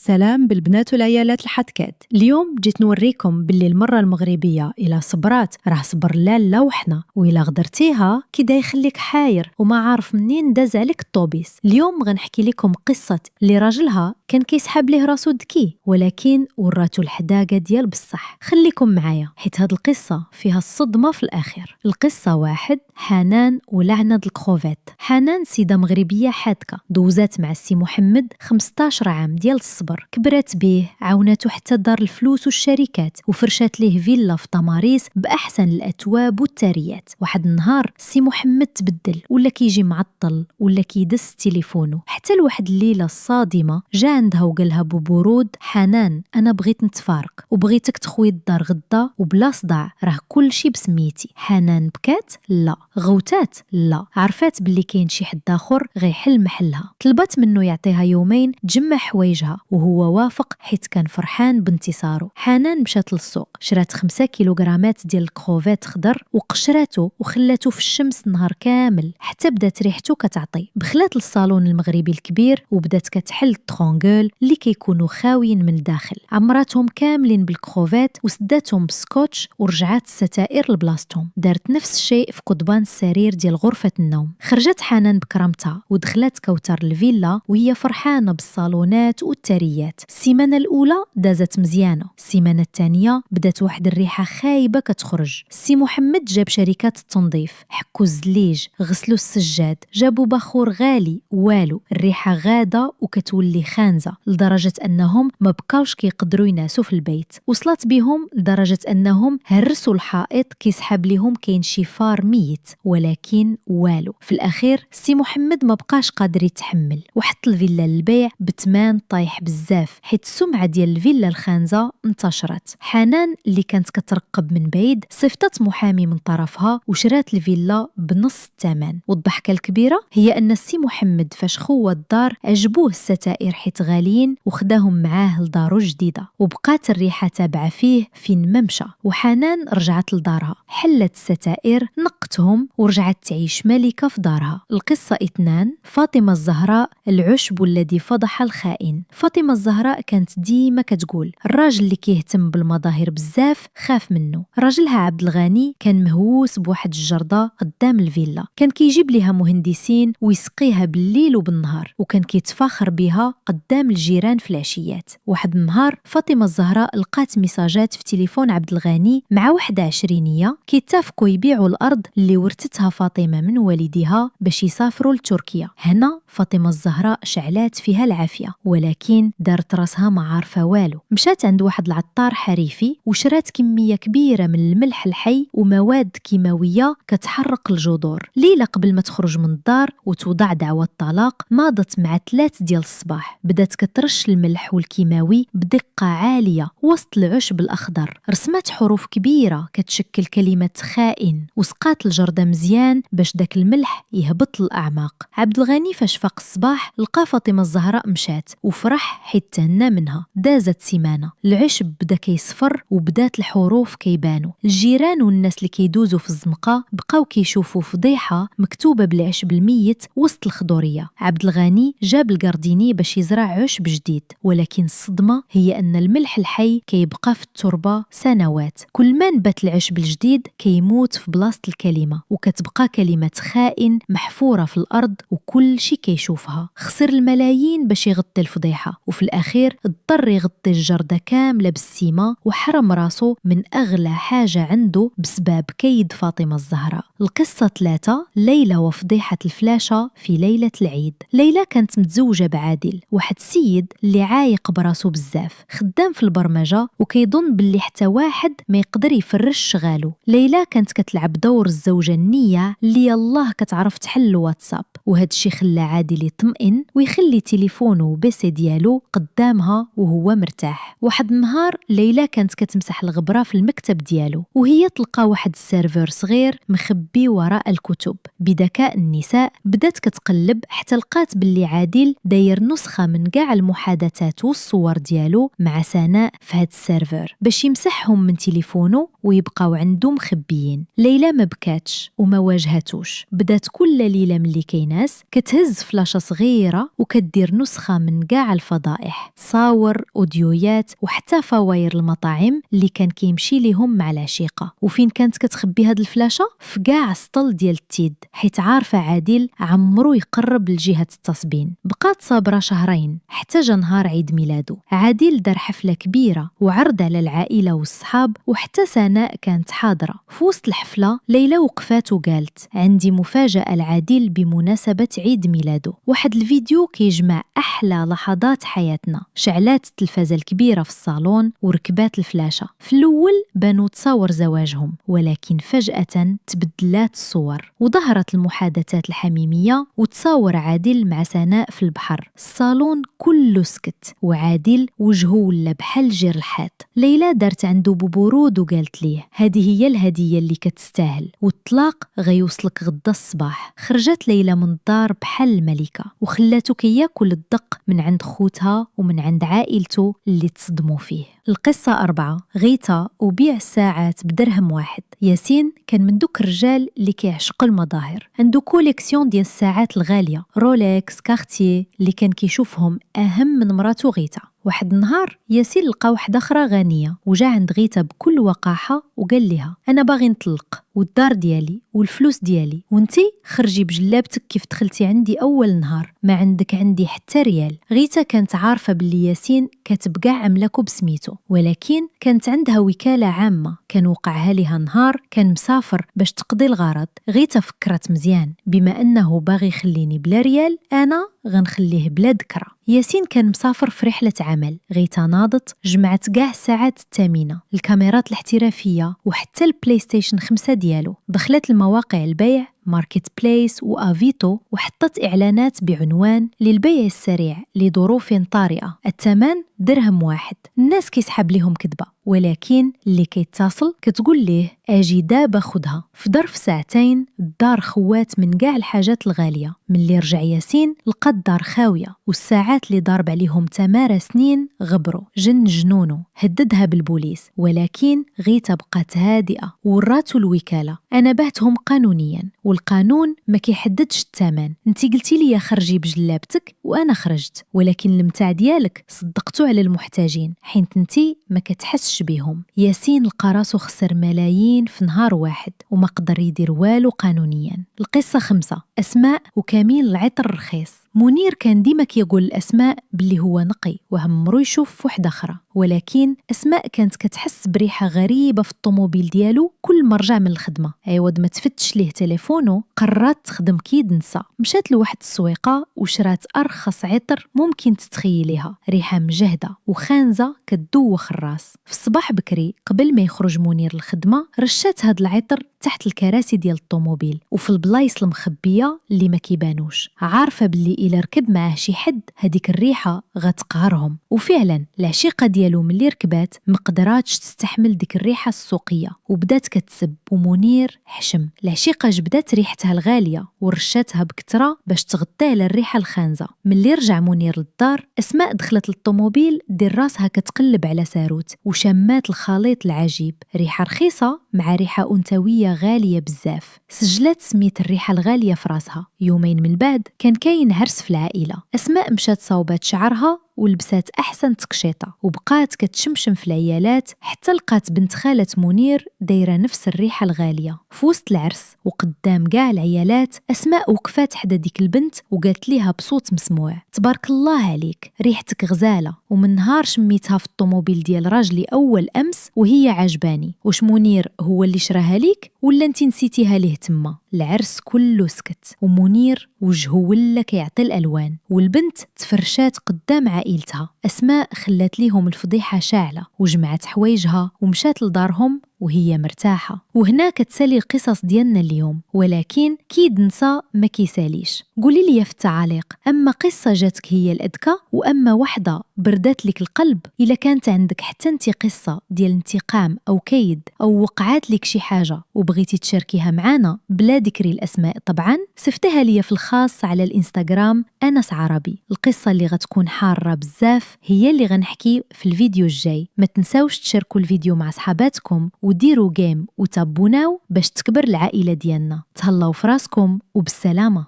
سلام بالبنات والعيالات الحدكات. اليوم جيت نوريكم باللي المرة المغربية إلا صبرات راه صبر لالا وحنا، وإلا غدرتيها كدا يخليك حاير وما عارف منين داز عليك الطوبيس. اليوم غنحكي لكم قصة اللي راجلها كان كيسحاب ليه راسو ذكي ولكن وراتو الحداقة ديال بصح. خليكم معايا حيت هاد القصة فيها الصدمة في الآخر. القصة واحد، حنان ولعنة الكروفيت. حنان سيدة مغربية حادكة دوزات مع السي محمد 15 عام ديال الصبر، كبرات بيه، عاوناتو حتى دار الفلوس والشركات، وفرشات ليه فيلا في طماريس بأحسن الأتواب والتاريات. واحد النهار السي محمد تبدل، ولا كيجي معطل، ولا كيدس تليفونه، حتى لواحد الليلة الصادمة جا عندها وقالها ببرود: حنان، أنا بغيت نتفارق وبغيتك تخوي الدار غدا وبلا صداع، راه كل شي بسميتي. حنان بكات؟ لا. غوتات؟ لا. عرفات باللي كاين شي حد آخر غيحل محلها. طلبت منه يعطيها يومين تجمع حوايجها، وهو وافق حيت كان فرحان بانتصاره. حنان مشات للسوق، شرات 5 كيلوغرامات ديال الكروفيت خضر وقشراتو وخلاتو في الشمس نهار كامل حتى بدات ريحتو كتعطي. بخلات للصالون المغربي الكبير وبدات كتحل الترونغول اللي كيكونوا خاويين من الداخل. عمراتهم كاملين بالكروفيت وسداتهم بسكوتش ورجعات الستائر لبلاصتهم. دارت نفس الشيء في قضبان السرير ديال غرفة النوم. خرجت حنان بكرامتها ودخلت كوثر الفيلا وهي فرحانة بالصالونات والتريات. السيمانة الأولى دازت مزيانة، السيمانة الثانية بدات واحد الريحة خايبة كتخرج. السي محمد جاب شركات التنظيف، حكوا الزليج، غسلوا السجاد، جابوا بخور غالي، والو، الريحة غادة وكتولي خانزة لدرجة أنهم ما بقاوش كيقدروا ينعسوا في البيت. وصلت بهم لدرجة أنهم هرسوا الحائط كيسحب لهم كاين شي فار ميت، ولكن والو. في الأخير السي محمد ما بقاش قادر يتحمل وحط الفيلا للبيع بثمن طايح بزاف، حيت السمعة ديال الفيلا الخانزة انتشرت. حنان اللي كانت كترقب من بعيد صيفطت محامي من طرفها وشرات الفيلا بنص الثمن. والضحكة الكبيرة هي أن السي محمد فاش خوى الدار عجبوه الستائر حيت غاليين وخداهم معاه لدارو جديدة، وبقات الريحة تابعة فيه فين ما مشى. وحنان رجعت لدارها، حلت الستائر، نقتهم ورجعت تعيش ملكة في دارها. القصة 2، فاطمة الزهراء، العشب الذي فضح الخائن. فاطمة الزهراء كانت ديما كتقول الراجل اللي كيهتم بالمظاهر بزاف خاف منه. راجلها عبد الغني كان مهووس بواحد الجردة قدام الفيلا، كان كيجيب ليها مهندسين ويسقيها بالليل وبالنهار، وكان كيتفاخر بها قدام الجيران في العشيات. واحد النهار فاطمة الزهراء لقات ميساجات في تليفون عبد الغني مع واحدة عشرينية كيتفقوا يبيعوا الأرض اللي ورثتها فاطمة من والدها باش يسافروا لتركيا. هنا فاطمة الزهراء شعلات فيها العافية، ولكن دارت راسها ما عارفة والو. مشات عند واحد العطار حريفي وشرات كمية كبيرة من الملح الحي ومواد كيماوية كتحرق الجذور. ليلة قبل ما تخرج من الدار وتوضع دعوى الطلاق ماضت مع 3 ديال الصباح، بدات كترش الملح والكيماوي بدقة عالية وسط العشب الأخضر. رسمت حروف كبيرة كتشكل كلمة خائن وسقات الجردة مزيان باش داك الملح يهبط للأعماق. عبد الغني فاش فاق الصباح لقى فاطمة الزهراء مشات وفرح حيت تهنى منها. دازت سيمانة، العشب بدا كيصفر وبدات الحروف كيبانوا. الجيران والناس اللي كيدوزوا في الزنقة بقاو كيشوفوا فضيحة مكتوبة بالعشب الميت وسط الخضورية. عبد الغني جاب الجارديني باش يزرع عشب جديد، ولكن الصدمة هي أن الملح الحي كيبقى في التربة سنوات. كل ما نبت العشب الجديد كيموت في بلاصة الكلمة، وكتبقى كلمة خائن محفورة في الأرض وكل شي كيشوفها. خسر الملايين باش يغطي الفضيحة، وفي الأخير اضطر يغطي الجردة كاملة بالسيما وحرم راسه من أغلى حاجة عنده بسبب كيد فاطمة الزهراء. القصة 3، ليلى وفضيحة الفلاشة في ليلة العيد. ليلى كانت متزوجة بعادل، واحد السيد اللي عايق براسو بزاف، خدام في البرمجة وكيظن باللي حتى واحد ما يقدر يفرش شغالو. ليلى كانت كتلعب دور الزوجة النية اللي يالله كتعرف تحل الواتساب، وهذا الشيء خلى عادل يطمئن ويخلي تليفونه وبيسي ديالو قدامها وهو مرتاح. واحد النهار ليلى كانت كتمسح الغبرة في المكتب ديالو وهي تلقى واحد السيرفر صغير مخبي وراء الكتب. بذكاء النساء بدات كتقلب حتى لقات باللي عادل داير نسخة من كاع المحادثات والصور ديالو مع سناء في هاد السيرفر باش يمسحهم من تليفونه ويبقاو عنده مخبيين. ليلى ما بكاتش وما واجهتوش، بدات كل ليلة ملي كيناس كتهز فلاشة صغيرة وكدير نسخة من كاع الفضائح، صاور، أوديويات وحتى فواير المطاعم اللي كان كيمشي ليهم مع العشيقة. وفين كانت كتخبي هاد الفلاشة؟ في كاع سطل ديال التيد، حيت عارفة عادل عمرو يقرب لجهة التصبين. بقات صابرة شهرين حتى جا نهار عيد ميلادو. عادل دار حفلة كبيرة وعرض على العائلة والصحاب وحتى سناء كانت حاضرة. في وسط الحفلة ليلى وقفات وقالت عندي مفاجأة لعادل بمناسبة عيد ميلادو، واحد الفيديو كيجمع أحلى لحظات حياتنا. شعلات التلفازة الكبيرة في الصالون وركبات الفلاشة. في الأول بانوا تصاور زواجهم، ولكن فجأة تبدلات الصور وظهرت المحادثات الحميمية وتصاور عادل مع سناء في البحر. الصالون كله سكت وعادل وجهه ولا بحال جرحات. ليلى دارت عنده ببرود وقالت ليه هذه هي الهدية اللي كتستاهل، والطلاق غيوصلك غدا الصباح. خرجت ليلى من الدار بحال الملكة وخلاتو كياكل الدق من عند خوتها ومن عند عائلته اللي تصدموا فيه. القصة 4. غيتا وبيع الساعات بدرهم واحد. ياسين كان من دوك الرجال اللي كيعشق المظاهر، عنده كوليكسيون ديال الساعات الغالية، رولكس، كارتيه، اللي كان كيشوفهم أهم من مراته غيتا. واحد النهار ياسين لقى واحدة أخرى غنية وجا عند غيتا بكل وقاحة وقال لها أنا باغي نطلق، والدار ديالي والفلوس ديالي، وانتي خرجي بجلابتك كيف دخلتي عندي أول نهار، ما عندك عندي حتى ريال. غيتا كانت عارفة باللي ياسين كاتب كاع أملاكه بسميتو، ولكن كانت عندها وكالة عامة كان وقعها لها نهار كان مسافر باش تقضي الغرض. غيتا فكرت مزيان، بما أنه باغي يخليني بلا ريال أنا غنخليه بلا ذكرى. ياسين كان مسافر في رحلة عمل. غيتا ناضت جمعت كاع الساعات الثمينة، الكاميرات الاحترافية وحتى البلاي ستيشن 5 ديالو. دخلت المواقع البيع ماركت بليس وافيتو وحطت إعلانات بعنوان للبيع السريع لظروف طارئة، الثمن درهم واحد. الناس كيسحب لهم كذبة، ولكن اللي كيتصل كتقول ليه اجي دابا خدها. في ظرف ساعتين الدار خوات من كاع الحاجات الغالية. ملي رجع ياسين لقى الدار خاوية والساعات اللي ضارب عليهم تمارة سنين غبروا. جن جنونه هددها بالبوليس، ولكن غيتا بقات هادئة وراتو الوكالة. أنا بعتهم قانونيا والقانون ما كيحددش الثمن. انتي قلتي لي خرجي بجلابتك وأنا خرجت، ولكن المتاع ديالك صدقتو على المحتاجين حيت انتي ما كتحسش بيهم. ياسين لقى راسو خسر ملايين في نهار واحد وما قدر يدير والو قانونيا. القصة 5. أسماء وكميل العطر رخيص. منير كان ديما كيقول الأسماء باللي هو نقي وعمرو يشوف وحدة أخرى، ولكن أسماء كانت كتحس بريحة غريبة في الطوموبيل ديالو كل ما رجع من الخدمة. عوض ما تفتش ليه تليفونه قررت تخدم كيد نسا. مشات لواحد السويقة وشرات أرخص عطر ممكن تتخيليها، ريحة مجهدة وخانزة كتدوخ الراس. في الصباح بكري قبل ما يخرج منير الخدمة رشات هاد العطر تحت الكراسي ديال الطوموبيل وفي البلايص المخبية اللي ما كيبانوش، عارفة باللي إلا ركب معاه شي حد هديك الريحة غتقهرهم. وفعلا العشيقة ديالو ملي ركبات مقدراتش تستحمل ديك الريحة السوقية وبدات كتسب، ومنير حشم. العشيقة جبدات ريحتها الغالية ورشاتها بكترة باش تغطي على الريحة الخانزة. ملي رجع منير للدار أسماء دخلت للطوموبيل دير راسها كتقلب على ساروت وشمات الخليط العجيب، ريحة رخيصة مع ريحة أنثوية غالية بزاف. سجلت سميت الريحة الغالية في راسها. يومين من بعد كان كاين عرس في العائلة. أسماء مشات صوبات شعرها ولبسات أحسن تقشيطة وبقات كتشمشم في العيالات حتى لقات بنت خالة منير دايرة نفس الريحة الغالية. في وسط العرس وقدام كاع العيالات أسماء وقفات حدا ديك البنت وقالت ليها بصوت مسموع تبارك الله عليك ريحتك غزالة، ومن نهار شميتها في الطوموبيل ديال راجلي أول أمس وهي عجباني. واش منير هو اللي شراها ليك ولا انتي نسيتيها ليه تما؟ العرس كله سكت ومنير وجهه ولا كيعطي الألوان والبنت تفرشات قدام عائلتها. أسماء خلات ليهم الفضيحة شاعلة وجمعت حوايجها ومشات لدارهم وهي مرتاحة. وهنا كتسالي القصص ديالنا اليوم، ولكن كيد نسى ما كيساليش. قولي لي في التعاليق، أما قصة جاتك هي الأذكى وأما واحدة بردات لك القلب؟ إلا كانت عندك حتى انت قصة ديال انتقام أو كيد أو وقعات لك شي حاجة وبغيتي تشاركيها معنا بلا ذكر الأسماء طبعا، صيفطيها لي في الخاص على الإنستغرام أنس عربي. القصة اللي غتكون حارة بزاف هي اللي غنحكي في الفيديو الجاي. ما تنساوش تشاركوا الفيديو مع صحاباتكم وديروا جيم وتابوناو باش تكبر العائلة ديالنا. تهلاو فراسكم وبالسلامة.